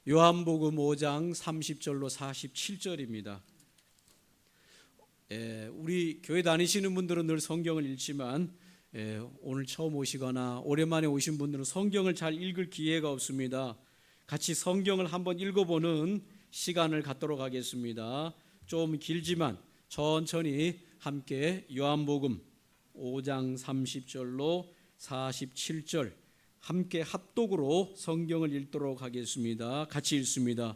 요한복음 5장 30절로 47절입니다. 우리 교회 다니시는 분들은 늘 성경을 읽지만 오늘 처음 오시거나 오랜만에 오신 분들은 성경을 잘 읽을 기회가 없습니다. 같이 성경을 한번 읽어보는 시간을 갖도록 하겠습니다. 좀 길지만 천천히 함께 요한복음 5장 30절로 47절 함께 합독으로 성경을 읽도록 하겠습니다. 같이 읽습니다.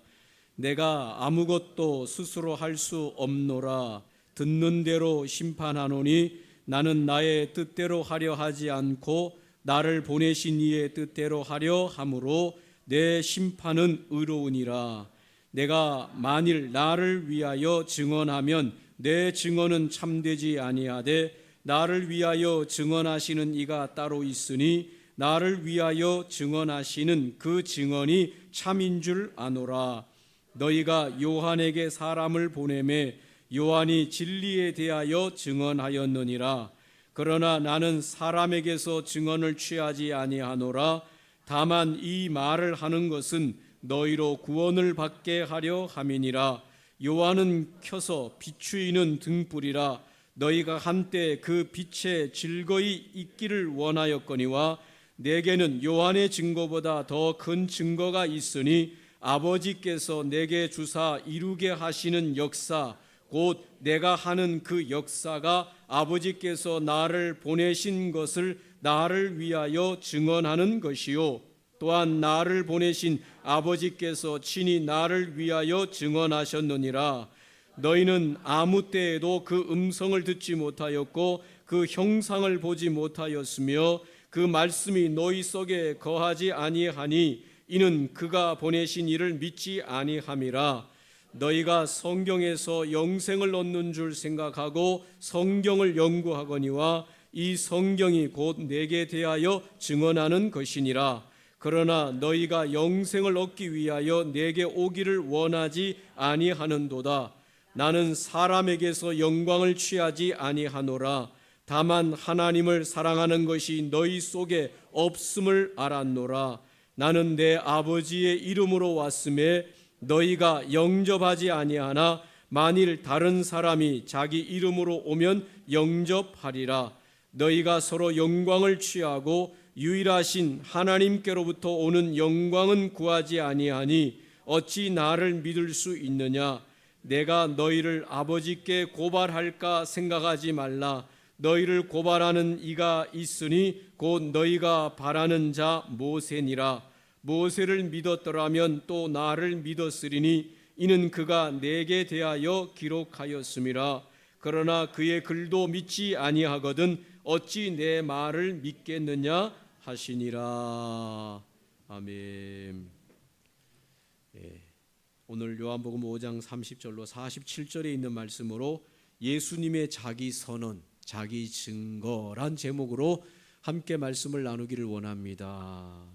내가 아무것도 스스로 할 수 없노라. 듣는 대로 심판하노니 나는 나의 뜻대로 하려 하지 않고 나를 보내신 이의 뜻대로 하려 함으로 내 심판은 의로우니라. 내가 만일 나를 위하여 증언하면 내 증언은 참되지 아니하되 나를 위하여 증언하시는 이가 따로 있으니 나를 위하여 증언하시는 그 증언이 참인 줄 아노라. 너희가 요한에게 사람을 보내매 요한이 진리에 대하여 증언하였느니라. 그러나 나는 사람에게서 증언을 취하지 아니하노라. 다만 이 말을 하는 것은 너희로 구원을 받게 하려 함이니라. 요한은 켜서 비추이는 등불이라. 너희가 한때 그 빛에 즐거이 있기를 원하였거니와 내게는 요한의 증거보다 더 큰 증거가 있으니 아버지께서 내게 주사 이루게 하시는 역사 곧 내가 하는 그 역사가 아버지께서 나를 보내신 것을 나를 위하여 증언하는 것이요 또한 나를 보내신 아버지께서 친히 나를 위하여 증언하셨느니라. 너희는 아무 때에도 그 음성을 듣지 못하였고 그 형상을 보지 못하였으며 그 말씀이 너희 속에 거하지 아니하니 이는 그가 보내신 이를 믿지 아니함이라. 너희가 성경에서 영생을 얻는 줄 생각하고 성경을 연구하거니와 이 성경이 곧 내게 대하여 증언하는 것이니라. 그러나 너희가 영생을 얻기 위하여 내게 오기를 원하지 아니하는도다. 나는 사람에게서 영광을 취하지 아니하노라. 다만 하나님을 사랑하는 것이 너희 속에 없음을 알았노라. 나는 내 아버지의 이름으로 왔음에 너희가 영접하지 아니하나 만일 다른 사람이 자기 이름으로 오면 영접하리라. 너희가 서로 영광을 취하고 유일하신 하나님께로부터 오는 영광은 구하지 아니하니 어찌 나를 믿을 수 있느냐. 내가 너희를 아버지께 고발할까 생각하지 말라. 너희를 고발하는 이가 있으니 곧 너희가 바라는 자 모세니라. 모세를 믿었더라면 또 나를 믿었으리니 이는 그가 내게 대하여 기록하였음이라. 그러나 그의 글도 믿지 아니하거든 어찌 내 말을 믿겠느냐 하시니라. 아멘. 오늘 요한복음 5장 30절로 47절에 있는 말씀으로 예수님의 자기 선언, 자기 증거란 제목으로 함께 말씀을 나누기를 원합니다.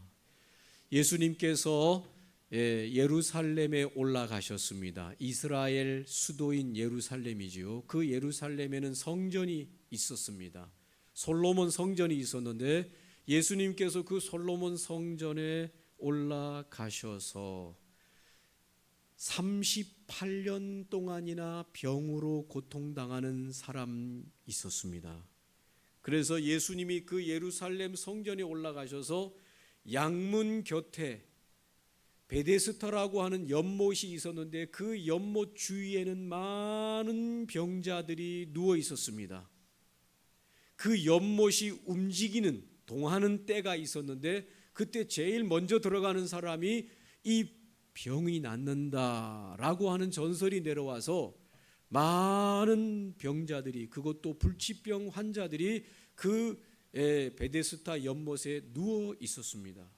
예수님께서 예루살렘에 올라가셨습니다. 이스라엘 수도인 예루살렘이지요. 그 예루살렘에는 성전이 있었습니다. 솔로몬 성전이 있었는데 예수님께서 그 솔로몬 성전에 올라가셔서 38년 동안이나 병으로 고통당하는 사람 있었습니다. 그래서 예수님이 그 예루살렘 성전에 올라가셔서 양문 곁에 베데스다라고 하는 연못이 있었는데 그 연못 주위에는 많은 병자들이 누워 있었습니다. 그 연못이 움직이는 동하는 때가 있었는데 그때 제일 먼저 들어가는 사람이 이 병이 낫는다라고 하는 전설이 내려와서 많은 병자들이 그것도 불치병 환자들이 그 베데스다 연못에 누워 있었습니다.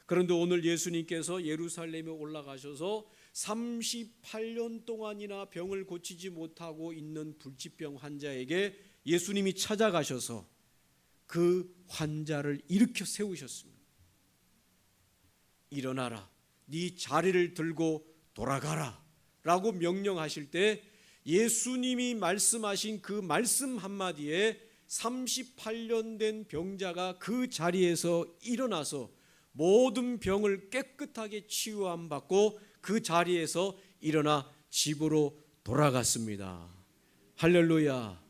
그런데 오늘 예수님께서 예루살렘에 올라가셔서 38년 동안이나 병을 고치지 못하고 있는 불치병 환자에게 예수님이 찾아가셔서 그 환자를 일으켜 세우셨습니다. 일어나라. 네 자리를 들고 돌아가라 라고 명령하실 때 예수님이 말씀하신 그 말씀 한마디에 38년 된 병자가 그 자리에서 일어나서 모든 병을 깨끗하게 치유함 받고 그 자리에서 일어나 집으로 돌아갔습니다. 할렐루야.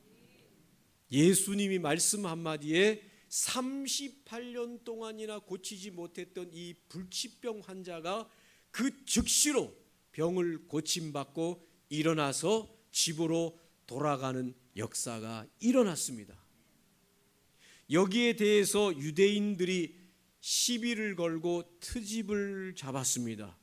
예수님이 말씀 한마디에 38년 동안이나 고치지 못했던 이 불치병 환자가 그 즉시로 병을 고침받고 일어나서 집으로 돌아가는 역사가 일어났습니다. 여기에 대해서 유대인들이 시비를 걸고 트집을 잡았습니다.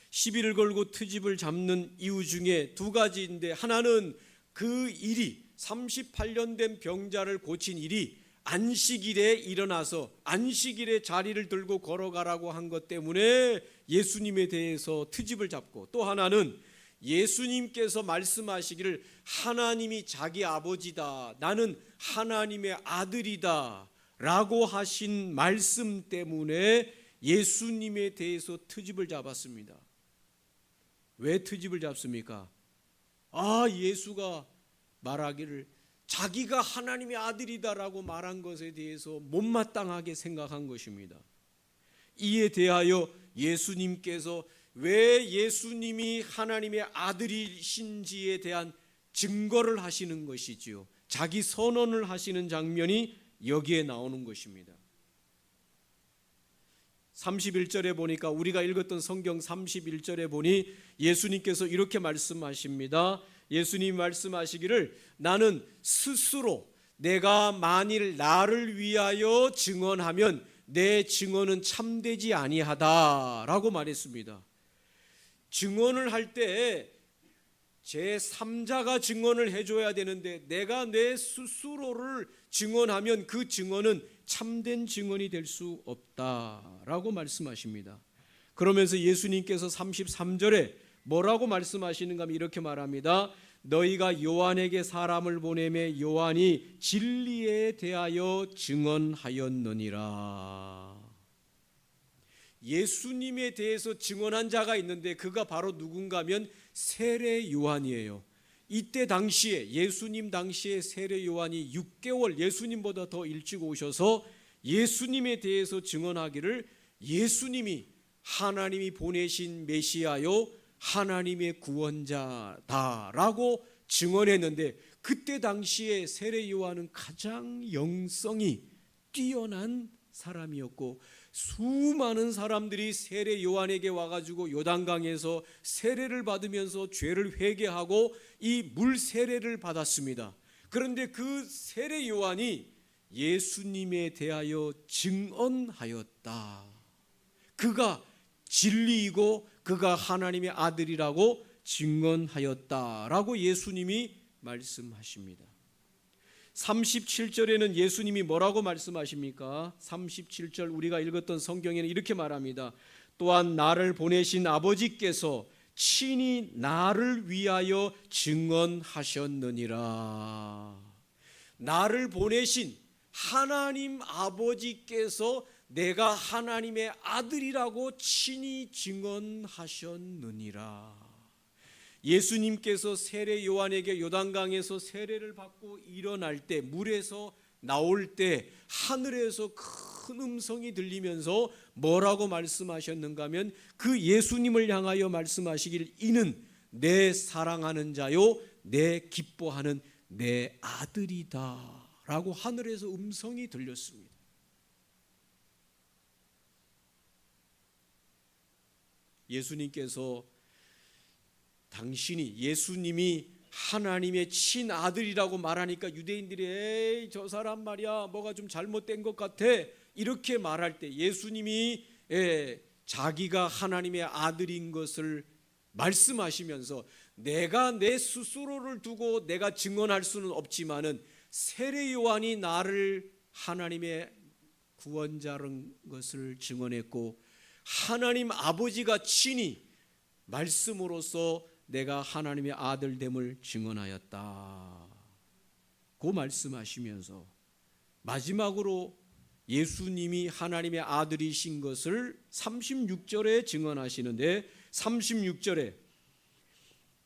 시비를 걸고 트집을 잡는 이유 중에 두 가지인데, 하나는 그 일이 38년 된 병자를 고친 일이 안식일에 일어나서 안식일에 자리를 들고 걸어가라고 한 것 때문에 예수님에 대해서 트집을 잡고, 또 하나는 예수님께서 말씀하시기를 하나님이 자기 아버지다, 나는 하나님의 아들이다 라고 하신 말씀 때문에 예수님에 대해서 트집을 잡았습니다. 왜 트집을 잡습니까? 예수가 말하기를 자기가 하나님의 아들이다라고 말한 것에 대해서 못마땅하게 생각한 것입니다. 이에 대하여 예수님께서 왜 예수님이 하나님의 아들이신지에 대한 증거를 하시는 것이지요. 자기 선언을 하시는 장면이 여기에 나오는 것입니다. 31절에 보니까, 우리가 읽었던 성경 31절에 보니 예수님께서 이렇게 말씀하십니다. 예수님 말씀하시기를 나는 스스로 내가 만일 나를 위하여 증언하면 내 증언은 참되지 아니하다라고 말했습니다. 증언을 할 때 제3자가 증언을 해줘야 되는데, 내가 내 스스로를 증언하면 그 증언은 참된 증언이 될 수 없다라고 말씀하십니다. 그러면서 예수님께서 33절에 뭐라고 말씀하시는가 하면 이렇게 말합니다. 너희가 요한에게 사람을 보내매 요한이 진리에 대하여 증언하였느니라. 예수님에 대해서 증언한 자가 있는데 그가 바로 누군가 하면 세례 요한이에요. 이때 당시에, 예수님 당시에 세례 요한이 6개월 예수님보다 더 일찍 오셔서 예수님에 대해서 증언하기를 예수님이 하나님이 보내신 메시아요 하나님의 구원자다라고 증언했는데, 그때 당시에 세례 요한은 가장 영성이 뛰어난 사람이었고, 수많은 사람들이 세례 요한에게 와가지고 요단강에서 세례를 받으면서 죄를 회개하고 이 물 세례를 받았습니다. 그런데 그 세례 요한이 예수님에 대하여 증언하였다. 그가 진리이고 그가 하나님의 아들이라고 증언하였다라고 예수님이 말씀하십니다. 37절에는 예수님이 뭐라고 말씀하십니까? 37절 우리가 읽었던 성경에는 이렇게 말합니다. 또한 나를 보내신 아버지께서 친히 나를 위하여 증언하셨느니라. 나를 보내신 하나님 아버지께서 내가 하나님의 아들이라고 친히 증언하셨느니라. 예수님께서 세례 요한에게 요단강에서 세례를 받고 일어날 때, 물에서 나올 때 하늘에서 큰 음성이 들리면서 뭐라고 말씀하셨는가 하면, 그 예수님을 향하여 말씀하시길 이는 내 사랑하는 자요 내 기뻐하는 내 아들이다 라고 하늘에서 음성이 들렸습니다. 예수님께서 당신이, 예수님이 하나님의 친아들이라고 말하니까 유대인들이 에이 저 사람 말이야 뭐가 좀 잘못된 것 같아 이렇게 말할 때, 예수님이 자기가 하나님의 아들인 것을 말씀하시면서 내가 내 스스로를 두고 내가 증언할 수는 없지만은 세례 요한이 나를 하나님의 구원자라는 것을 증언했고, 하나님 아버지가 친히 말씀으로써 내가 하나님의 아들됨을 증언하였다. 그 말씀하시면서 마지막으로 예수님이 하나님의 아들이신 것을 36절에 증언하시는데, 36절에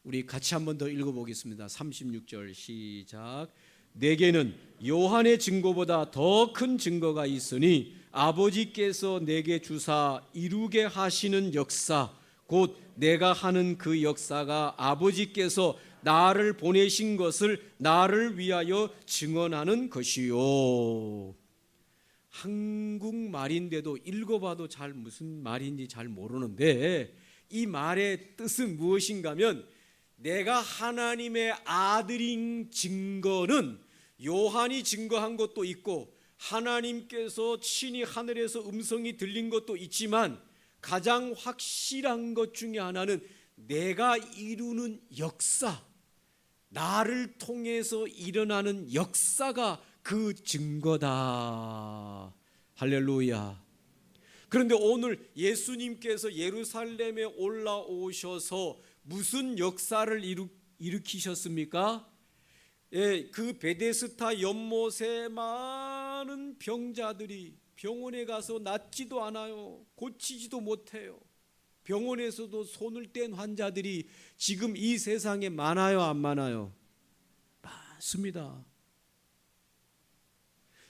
우리 같이 한 번 더 읽어보겠습니다. 36절 시작. 내게는 요한의 증거보다 더 큰 증거가 있으니 아버지께서 내게 주사 이루게 하시는 역사, 곧 내가 하는 그 역사가 아버지께서 나를 보내신 것을 나를 위하여 증언하는 것이요. 한국말인데도 읽어봐도 잘 무슨 말인지 잘 모르는데, 이 말의 뜻은 무엇인가 하면, 내가 하나님의 아들인 증거는 요한이 증거한 것도 있고 하나님께서 친히 하늘에서 음성이 들린 것도 있지만, 가장 확실한 것 중에 하나는 내가 이루는 역사, 나를 통해서 일어나는 역사가 그 증거다. 할렐루야. 그런데 오늘 예수님께서 예루살렘에 올라오셔서 무슨 역사를 일으키셨습니까? 그 베데스다 연못에 많은 병자들이 병원에 가서 낫지도 않아요. 고치지도 못해요. 병원에서도 손을 뗀 환자들이 지금 이 세상에 많아요, 안 많아요? 많습니다.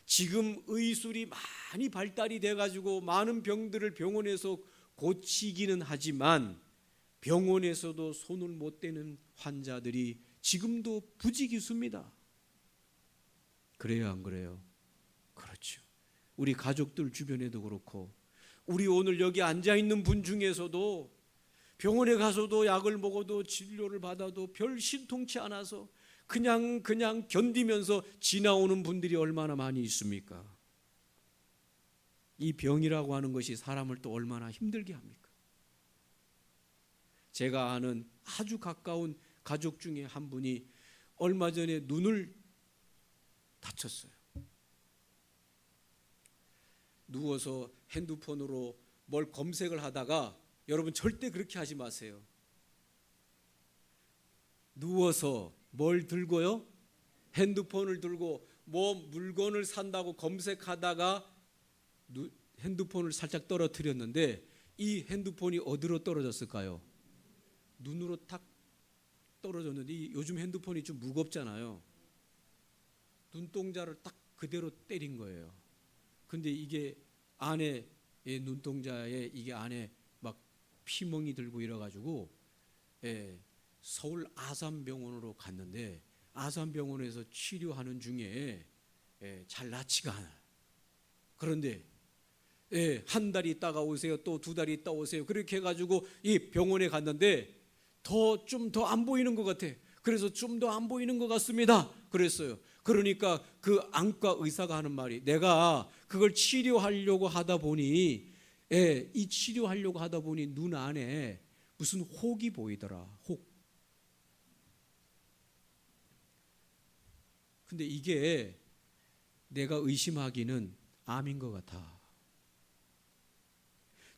지금 의술이 많이 발달이 돼가지고 많은 병들을 병원에서 고치기는 하지만, 병원에서도 손을 못 대는 환자들이 지금도 부지기수입니다. 그래요, 안 그래요? 그렇죠. 우리 가족들 주변에도 그렇고, 우리 오늘 여기 앉아있는 분 중에서도 병원에 가서도 약을 먹어도 진료를 받아도 별 신통치 않아서 그냥 견디면서 지나오는 분들이 얼마나 많이 있습니까? 이 병이라고 하는 것이 사람을 또 얼마나 힘들게 합니까? 제가 아는 아주 가까운 가족 중에 한 분이 얼마 전에 눈을 다쳤어요. 누워서 핸드폰으로 뭘 검색을 하다가, 여러분 절대 그렇게 하지 마세요. 누워서 뭘 들고요? 핸드폰을 들고 뭐 물건을 산다고 검색하다가 핸드폰을 살짝 떨어뜨렸는데, 이 핸드폰이 어디로 떨어졌을까요? 눈으로 탁 떨어졌는데, 요즘 핸드폰이 좀 무겁잖아요. 눈동자를 딱 그대로 때린 거예요. 근데 이게 안에, 눈동자에 이게 안에 막 피멍이 들고 이래가지고 서울 아산병원으로 갔는데, 아산병원에서 치료하는 중에 잘 낫지가 않아요. 그런데 한 달 있다가 오세요, 또 두 달 있다 오세요, 그렇게 해가지고 이 병원에 갔는데 좀 더 안 보이는 것 같아. 그래서 좀 더 안 보이는 것 같습니다 그랬어요. 그러니까 그 안과 의사가 하는 말이, 내가 그걸 치료하려고 하다 보니 이 치료하려고 하다 보니 눈 안에 무슨 혹이 보이더라. 혹. 근데 이게 내가 의심하기는 암인 것 같아.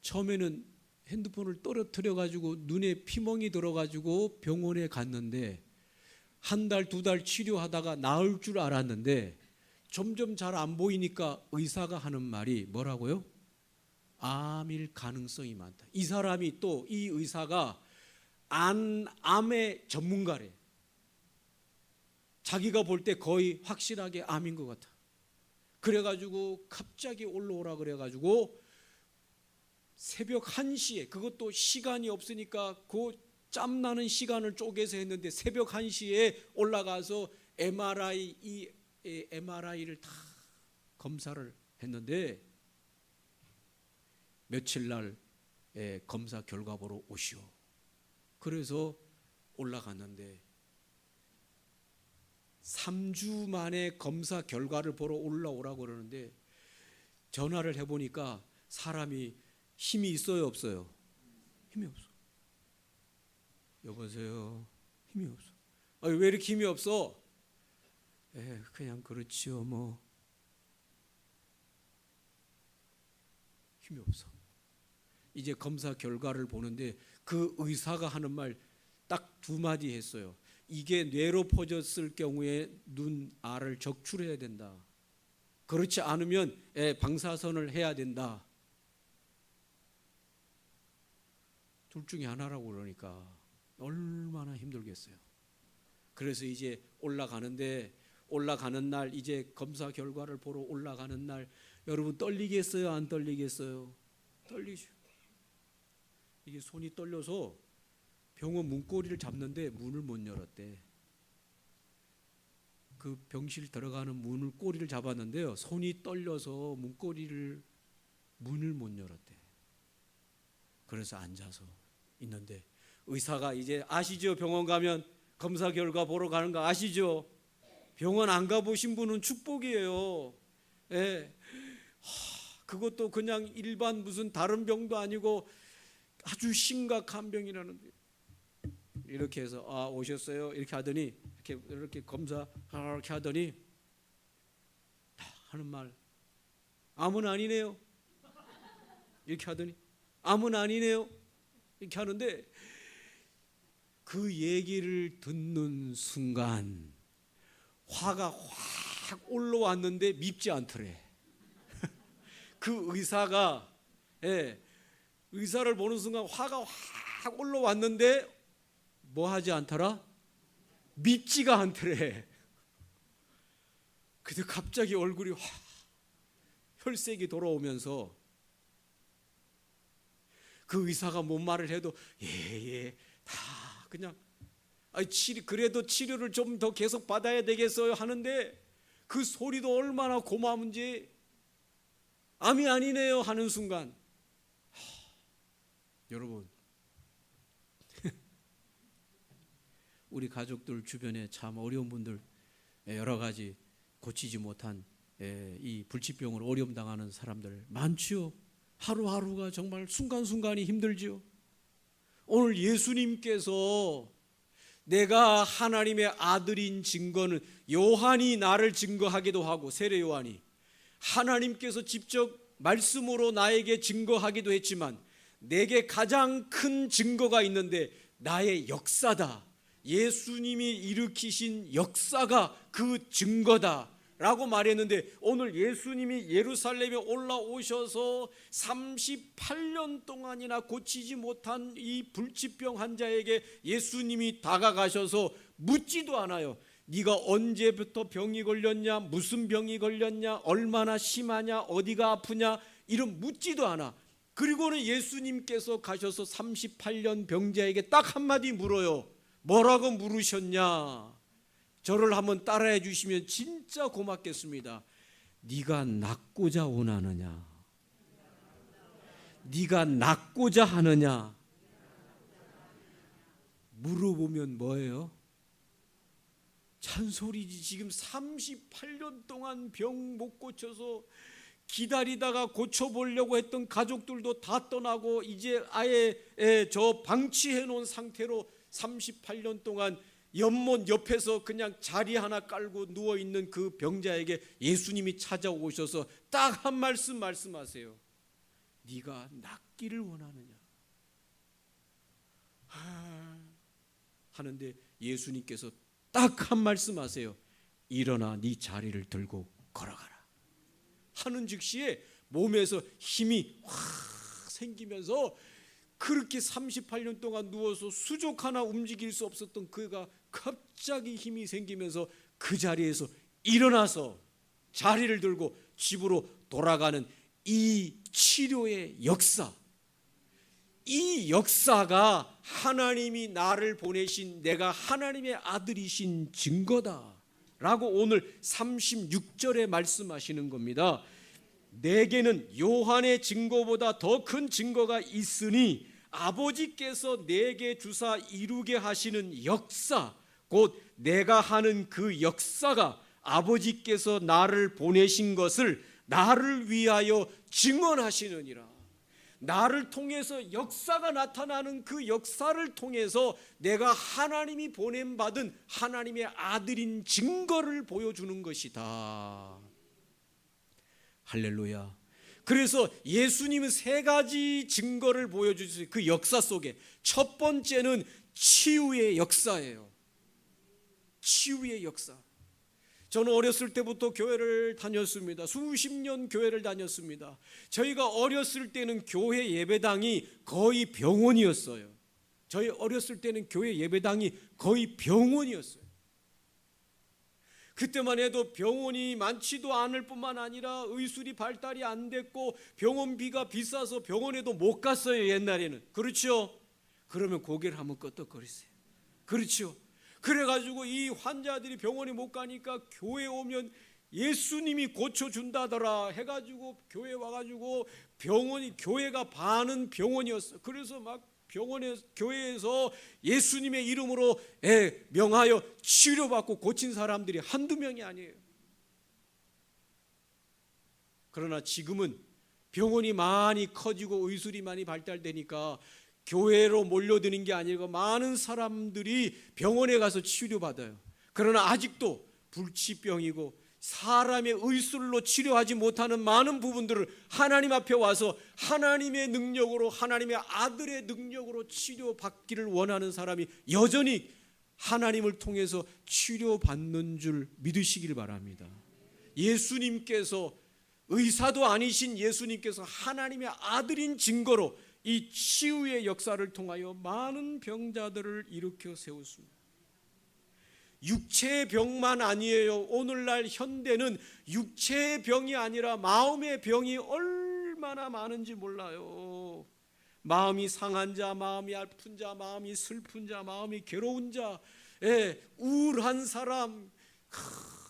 처음에는 핸드폰을 떨어뜨려 가지고 눈에 피멍이 들어 가지고 병원에 갔는데, 한 달, 두 달 치료하다가 나을 줄 알았는데 점점 잘 안 보이니까 의사가 하는 말이 뭐라고요? 암일 가능성이 많다. 이 사람이, 또 이 의사가 암의 전문가래. 자기가 볼 때 거의 확실하게 암인 것 같아. 그래가지고 갑자기 올라오라 그래가지고 새벽 1시에, 그것도 시간이 없으니까 그 짬나는 시간을 쪼개서 했는데, 새벽 1시에 올라가서 MRI를 다 검사를 했는데, 며칠 날 검사 결과 보러 오시오. 그래서 올라갔는데 3주 만에 검사 결과를 보러 올라오라고 그러는데, 전화를 해보니까 사람이 힘이 있어요, 없어요? 힘이 없어. 여보세요? 힘이 없어. 왜 이렇게 힘이 없어? 그냥 그렇지요 뭐. 힘이 없어. 이제 검사 결과를 보는데 그 의사가 하는 말 딱 두 마디 했어요. 이게 뇌로 퍼졌을 경우에 눈알을 적출해야 된다. 그렇지 않으면 방사선을 해야 된다. 둘 중에 하나라고 그러니까 얼마나 힘들겠어요. 그래서 이제 올라가는데 올라가는 날, 이제 검사 결과를 보러 올라가는 날, 여러분 떨리겠어요? 안 떨리겠어요? 떨리죠. 이게 손이 떨려서 병원 문고리를 잡는데 문을 못 열었대. 그 병실 들어가는 문을 꼬리를 잡았는데요, 손이 떨려서 문을 못 열었대. 그래서 앉아서 있는데 의사가 이제 아시죠? 병원 가면 검사 결과 보러 가는 거 아시죠? 병원 안 가보신 분은 축복이에요. 예. 그것도 그냥 일반 무슨 다른 병도 아니고 아주 심각한 병이라는데, 이렇게 해서 오셨어요? 이렇게 하더니 이렇게 검사 이렇게 하더니 하는 말, 암은 아니네요. 이렇게 하더니 암은 아니네요. 이렇게 하는데 그 얘기를 듣는 순간 화가 확 올라왔는데 밉지 않더래. 그 의사가 의사를 보는 순간 화가 확 올라왔는데 뭐 하지 않더라? 밉지가 않더래. 근데 갑자기 얼굴이 확 혈색이 돌아오면서 그 의사가 뭔 말을 해도 다 그냥 그래도 치료를 좀 더 계속 받아야 되겠어요 하는데, 그 소리도 얼마나 고마운지, 암이 아니네요 하는 순간 여러분 우리 가족들 주변에 참 어려운 분들, 여러 가지 고치지 못한 이 불치병으로 어려움 당하는 사람들 많지요. 하루하루가 정말 순간순간이 힘들지요. 오늘 예수님께서 내가 하나님의 아들인 증거는, 요한이 나를 증거하기도 하고, 세례 요한이 하나님께서 직접 말씀으로 나에게 증거하기도 했지만 내게 가장 큰 증거가 있는데 나의 역사다. 예수님이 일으키신 역사가 그 증거다 라고 말했는데, 오늘 예수님이 예루살렘에 올라오셔서 38년 동안이나 고치지 못한 이 불치병 환자에게 예수님이 다가가셔서 묻지도 않아요. 네가 언제부터 병이 걸렸냐, 무슨 병이 걸렸냐, 얼마나 심하냐, 어디가 아프냐, 이런 묻지도 않아. 그리고는 예수님께서 가셔서 38년 병자에게 딱 한마디 물어요. 뭐라고 물으셨냐? 저를 한번 따라해 주시면 진짜 고맙겠습니다. 네가 낫고자 원하느냐? 네가 낫고자 하느냐? 물어보면 뭐예요? 잔소리지. 지금 38년 동안 병 못 고쳐서 기다리다가 고쳐보려고 했던 가족들도 다 떠나고 이제 아예 저 방치해 놓은 상태로 38년 동안 연못 옆에서 그냥 자리 하나 깔고 누워있는 그 병자에게 예수님이 찾아오셔서 딱 한 말씀 말씀하세요. 네가 낫기를 원하느냐 하는데 예수님께서 딱 한 말씀 하세요. 일어나 네 자리를 들고 걸어가라 하는 즉시에 몸에서 힘이 확 생기면서, 그렇게 38년 동안 누워서 수족 하나 움직일 수 없었던 그가 갑자기 힘이 생기면서 그 자리에서 일어나서 자리를 들고 집으로 돌아가는 이 치료의 역사, 이 역사가 하나님이 나를 보내신, 내가 하나님의 아들이신 증거다 라고 오늘 36절에 말씀하시는 겁니다. 내게는 요한의 증거보다 더 큰 증거가 있으니 아버지께서 내게 주사 이루게 하시는 역사, 곧 내가 하는 그 역사가 아버지께서 나를 보내신 것을 나를 위하여 증언하시느니라. 나를 통해서 역사가 나타나는 그 역사를 통해서 내가 하나님이 보냄받은 하나님의 아들인 증거를 보여주는 것이다. 할렐루야. 그래서 예수님은 세 가지 증거를 보여주셨어요. 그 역사 속에 첫 번째는 치유의 역사예요. 치유의 역사. 저는 어렸을 때부터 교회를 다녔습니다. 수십 년 교회를 다녔습니다. 저희가 어렸을 때는 교회 예배당이 거의 병원이었어요. 저희 어렸을 때는 교회 예배당이 거의 병원이었어요. 그때만 해도 병원이 많지도 않을 뿐만 아니라 의술이 발달이 안 됐고 병원비가 비싸서 병원에도 못 갔어요, 옛날에는. 그렇죠? 그러면 고개를 한번 끄덕거리세요. 그렇죠? 그래가지고 이 환자들이 병원에 못 가니까 교회 오면 예수님이 고쳐준다더라 해가지고 교회 와가지고 교회가 반은 병원이었어. 그래서 막 교회에서 예수님의 이름으로 명하여 치료받고 고친 사람들이 한두 명이 아니에요. 그러나 지금은 병원이 많이 커지고 의술이 많이 발달되니까 교회로 몰려드는 게 아니고 많은 사람들이 병원에 가서 치료받아요. 그러나 아직도 불치병이고 사람의 의술로 치료하지 못하는 많은 부분들을 하나님 앞에 와서 하나님의 능력으로, 하나님의 아들의 능력으로 치료받기를 원하는 사람이 여전히 하나님을 통해서 치료받는 줄 믿으시기를 바랍니다. 예수님께서, 의사도 아니신 예수님께서 하나님의 아들인 증거로 이 치유의 역사를 통하여 많은 병자들을 일으켜 세웠습니다. 육체의 병만 아니에요. 오늘날 현대는 육체의 병이 아니라 마음의 병이 얼마나 많은지 몰라요. 마음이 상한 자, 마음이 아픈 자, 마음이 슬픈 자, 마음이 괴로운 자, 우울한 사람,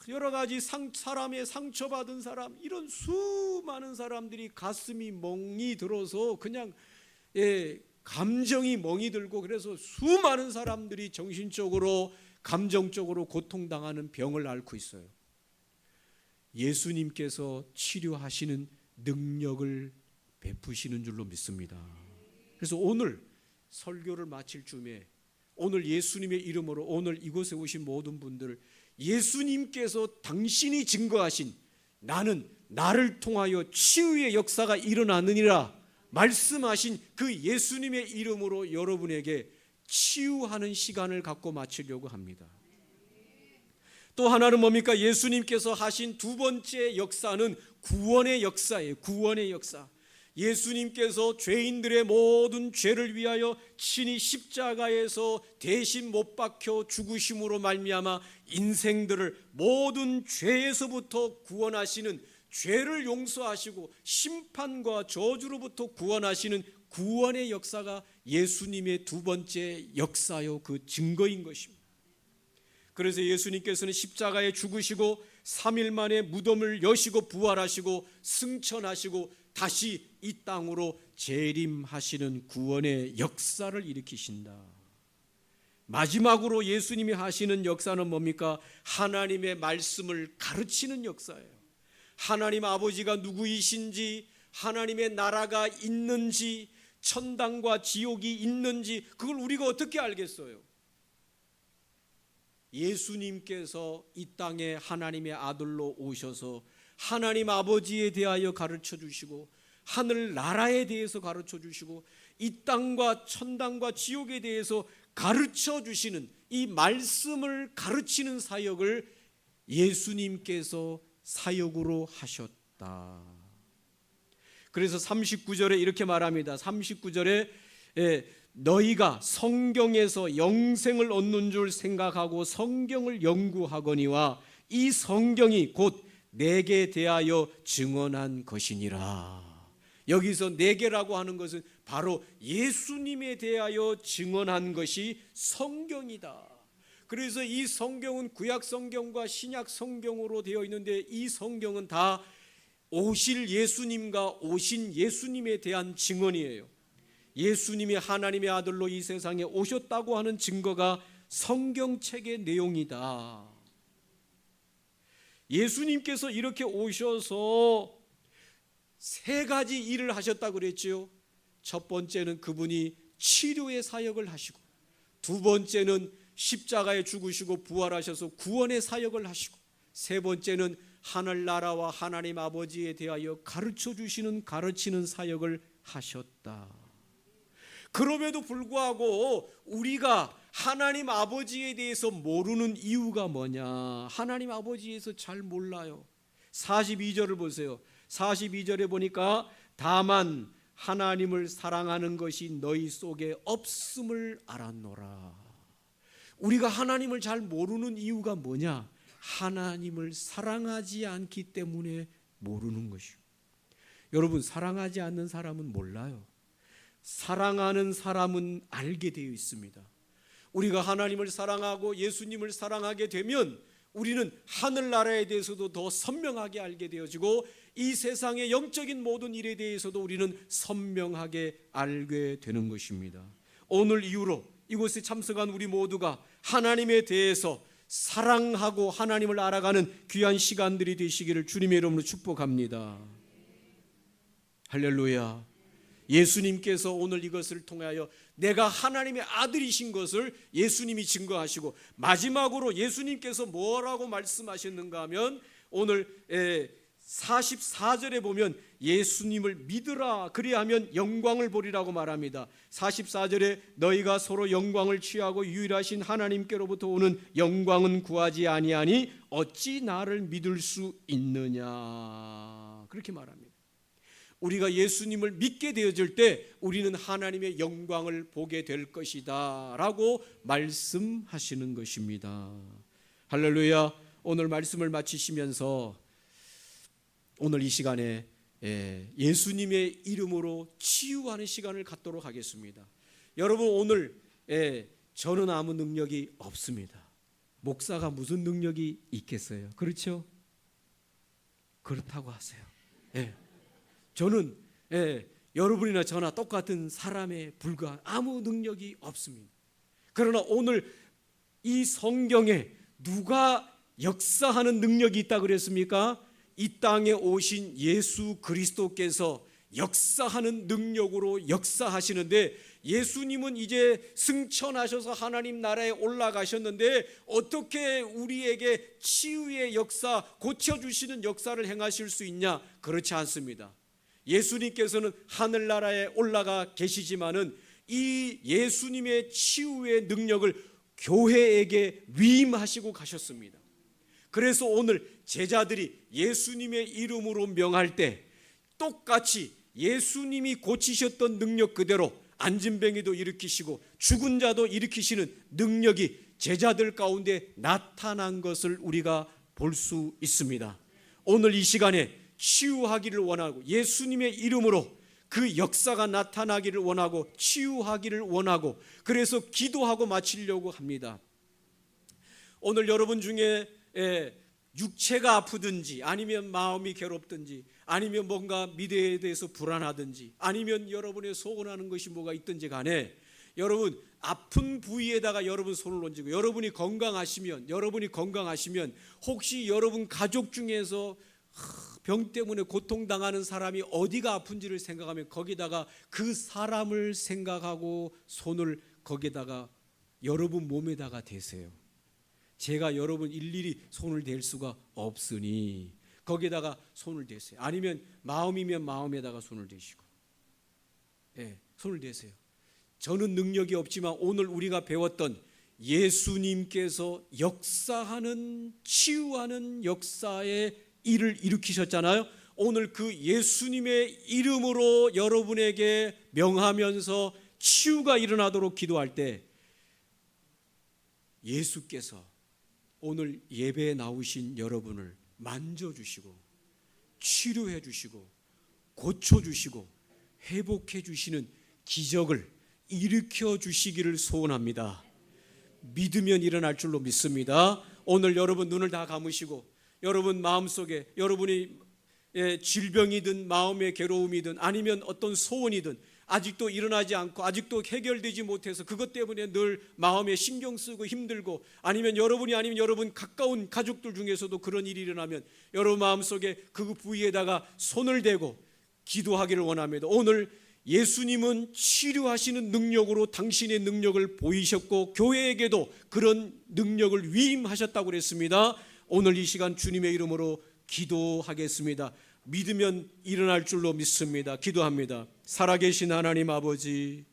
여러 가지 사람의 상처받은 사람, 이런 수많은 사람들이 가슴이 멍이 들어서 그냥 감정이 멍이 들고, 그래서 수많은 사람들이 정신적으로 감정적으로 고통당하는 병을 앓고 있어요. 예수님께서 치료하시는 능력을 베푸시는 줄로 믿습니다. 그래서 오늘 설교를 마칠 즈음에 오늘 예수님의 이름으로 오늘 이곳에 오신 모든 분들, 예수님께서 당신이 증거하신 나를 통하여 치유의 역사가 일어나느니라 말씀하신 그 예수님의 이름으로 여러분에게 치유하는 시간을 갖고 마치려고 합니다. 또 하나는 뭡니까? 예수님께서 하신 두 번째 역사는 구원의 역사예요. 구원의 역사. 예수님께서 죄인들의 모든 죄를 위하여 친히 십자가에서 대신 못 박혀 죽으심으로 말미암아 인생들을 모든 죄에서부터 구원하시는, 죄를 용서하시고 심판과 저주로부터 구원하시는 구원의 역사가 예수님의 두 번째 역사요, 그 증거인 것입니다. 그래서 예수님께서는 십자가에 죽으시고 3일 만에 무덤을 여시고 부활하시고 승천하시고 다시 이 땅으로 재림하시는 구원의 역사를 일으키신다. 마지막으로 예수님이 하시는 역사는 뭡니까? 하나님의 말씀을 가르치는 역사예요. 하나님 아버지가 누구이신지, 하나님의 나라가 있는지, 천당과 지옥이 있는지 그걸 우리가 어떻게 알겠어요? 예수님께서 이 땅에 하나님의 아들로 오셔서 하나님 아버지에 대하여 가르쳐 주시고 하늘 나라에 대해서 가르쳐 주시고 이 땅과 천당과 지옥에 대해서 가르쳐 주시는 이 말씀을 가르치는 사역을 예수님께서 사역으로 하셨다. 그래서 39절에 이렇게 말합니다. 39절에 너희가 성경에서 영생을 얻는 줄 생각하고 성경을 연구하거니와 이 성경이 곧 내게 대하여 증언한 것이니라. 여기서 내게라고 하는 것은 바로 예수님에 대하여 증언한 것이 성경이다. 그래서 이 성경은 구약 성경과 신약 성경으로 되어 있는데 이 성경은 다 오실 예수님과 오신 예수님에 대한 증언이에요. 예수님이 하나님의 아들로 이 세상에 오셨다고 하는 증거가 성경책의 내용이다. 예수님께서 이렇게 오셔서 세 가지 일을 하셨다고 그랬죠. 첫 번째는 그분이 치료의 사역을 하시고, 두 번째는 십자가에 죽으시고 부활하셔서 구원의 사역을 하시고, 세 번째는 하늘나라와 하나님 아버지에 대하여 가르치는 사역을 하셨다. 그럼에도 불구하고 우리가 하나님 아버지에 대해서 모르는 이유가 뭐냐? 하나님 아버지에서 잘 몰라요. 42절을 보세요. 42절에 보니까 다만 하나님을 사랑하는 것이 너희 속에 없음을 알았노라. 우리가 하나님을 잘 모르는 이유가 뭐냐? 하나님을 사랑하지 않기 때문에 모르는 것이요. 여러분, 사랑하지 않는 사람은 몰라요. 사랑하는 사람은 알게 되어 있습니다. 우리가 하나님을 사랑하고 예수님을 사랑하게 되면 우리는 하늘나라에 대해서도 더 선명하게 알게 되어지고 이 세상의 영적인 모든 일에 대해서도 우리는 선명하게 알게 되는 것입니다. 오늘 이후로 이곳에 참석한 우리 모두가 하나님에 대해서 사랑하고 하나님을 알아가는 귀한 시간들이 되시기를 주님의 이름으로 축복합니다. 할렐루야. 예수님께서 오늘 이것을 통하여 내가 하나님의 아들이신 것을 예수님이 증거하시고, 마지막으로 예수님께서 뭐라고 말씀하셨는가 하면 오늘 44절에 보면 예수님을 믿으라, 그리하면 영광을 보리라고 말합니다. 44절에 너희가 서로 영광을 취하고 유일하신 하나님께로부터 오는 영광은 구하지 아니하니 어찌 나를 믿을 수 있느냐, 그렇게 말합니다. 우리가 예수님을 믿게 되어질 때 우리는 하나님의 영광을 보게 될 것이다 라고 말씀하시는 것입니다. 할렐루야. 오늘 말씀을 마치시면서 오늘 이 시간에 예수님의 이름으로 치유하는 시간을 갖도록 하겠습니다. 여러분, 오늘 저는 아무 능력이 없습니다. 목사가 무슨 능력이 있겠어요? 그렇죠? 그렇다고 하세요. 저는 여러분이나 저나 똑같은 사람에 불과한 아무 능력이 없습니다. 그러나 오늘 이 성경에 누가 역사하는 능력이 있다 그랬습니까? 이 땅에 오신 예수 그리스도께서 역사하는 능력으로 역사하시는데, 예수님은 이제 승천하셔서 하나님 나라에 올라가셨는데 어떻게 우리에게 치유의 역사, 고쳐주시는 역사를 행하실 수 있냐? 그렇지 않습니다. 예수님께서는 하늘나라에 올라가 계시지만은 이 예수님의 치유의 능력을 교회에게 위임하시고 가셨습니다. 그래서 오늘 제자들이 예수님의 이름으로 명할 때 똑같이 예수님이 고치셨던 능력 그대로 안진뱅이도 일으키시고 죽은 자도 일으키시는 능력이 제자들 가운데 나타난 것을 우리가 볼 수 있습니다. 오늘 이 시간에 치유하기를 원하고 예수님의 이름으로 그 역사가 나타나기를 원하고 치유하기를 원하고, 그래서 기도하고 마치려고 합니다. 오늘 여러분 중에 육체가 아프든지 아니면 마음이 괴롭든지 아니면 뭔가 미래에 대해서 불안하든지 아니면 여러분의 소원하는 것이 뭐가 있든지 간에 여러분 아픈 부위에다가 여러분 손을 얹고 여러분이 건강하시면 혹시 여러분 가족 중에서 병 때문에 고통당하는 사람이 어디가 아픈지를 생각하면 거기다가 그 사람을 생각하고 손을 거기다가 여러분 몸에다가 대세요. 제가 여러분 일일이 손을 댈 수가 없으니 거기에다가 손을 대세요. 아니면 마음이면 마음에다가 손을 대시고, 손을 대세요. 저는 능력이 없지만 오늘 우리가 배웠던 예수님께서 역사하는 치유하는 역사의 일을 일으키셨잖아요. 오늘 그 예수님의 이름으로 여러분에게 명하면서 치유가 일어나도록 기도할 때 예수께서 오늘 예배에 나오신 여러분을 만져주시고 치료해 주시고 고쳐 주시고 회복해 주시는 기적을 일으켜 주시기를 소원합니다. 믿으면 일어날 줄로 믿습니다. 오늘 여러분 눈을 다 감으시고 여러분 마음속에 여러분이 질병이든 마음의 괴로움이든 아니면 어떤 소원이든 아직도 일어나지 않고 아직도 해결되지 못해서 그것 때문에 늘 마음에 신경 쓰고 힘들고, 아니면 여러분이 아니면 여러분 가까운 가족들 중에서도 그런 일이 일어나면 여러분 마음속에 그 부위에다가 손을 대고 기도하기를 원합니다. 오늘 예수님은 치료하시는 능력으로 당신의 능력을 보이셨고 교회에게도 그런 능력을 위임하셨다고 그랬습니다. 오늘 이 시간 주님의 이름으로 기도하겠습니다. 믿으면 일어날 줄로 믿습니다. 기도합니다. 살아계신 하나님 아버지,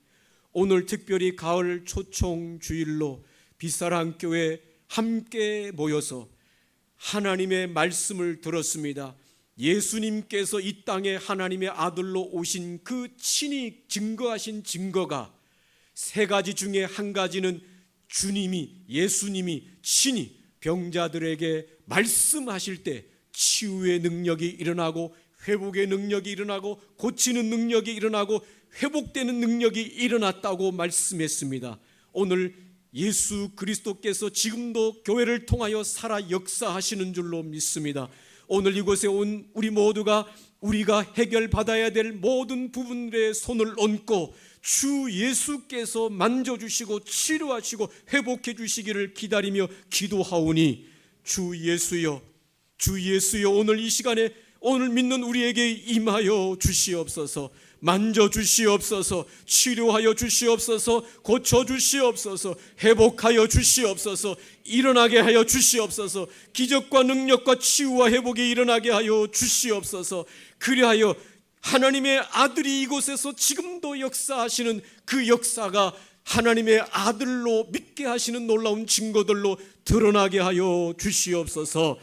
오늘 특별히 가을 초청 주일로 빛사랑 교회 함께 모여서 하나님의 말씀을 들었습니다. 예수님께서 이 땅에 하나님의 아들로 오신 그 친히 증거하신 증거가 세 가지 중에 한 가지는 주님이 예수님이 친히 병자들에게 말씀하실 때 치유의 능력이 일어나고 회복의 능력이 일어나고 고치는 능력이 일어나고 회복되는 능력이 일어났다고 말씀했습니다. 오늘 예수 그리스도께서 지금도 교회를 통하여 살아 역사하시는 줄로 믿습니다. 오늘 이곳에 온 우리 모두가 우리가 해결받아야 될 모든 부분들의 손을 얹고 주 예수께서 만져주시고 치료하시고 회복해 주시기를 기다리며 기도하오니 주 예수여, 주 예수여, 오늘 이 시간에 오늘 믿는 우리에게 임하여 주시옵소서. 만져 주시옵소서. 치료하여 주시옵소서. 고쳐 주시옵소서. 회복하여 주시옵소서. 일어나게 하여 주시옵소서. 기적과 능력과 치유와 회복이 일어나게 하여 주시옵소서. 그리하여 하나님의 아들이 이곳에서 지금도 역사하시는 그 역사가 하나님의 아들로 믿게 하시는 놀라운 증거들로 드러나게 하여 주시옵소서.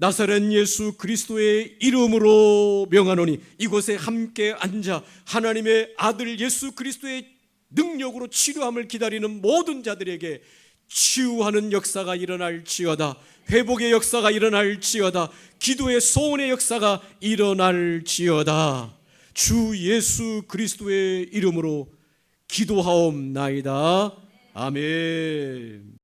나사렛 예수 그리스도의 이름으로 명하노니 이곳에 함께 앉아 하나님의 아들 예수 그리스도의 능력으로 치료함을 기다리는 모든 자들에게 치유하는 역사가 일어날지어다. 회복의 역사가 일어날지어다. 기도의 소원의 역사가 일어날지어다. 주 예수 그리스도의 이름으로 기도하옵나이다. 아멘.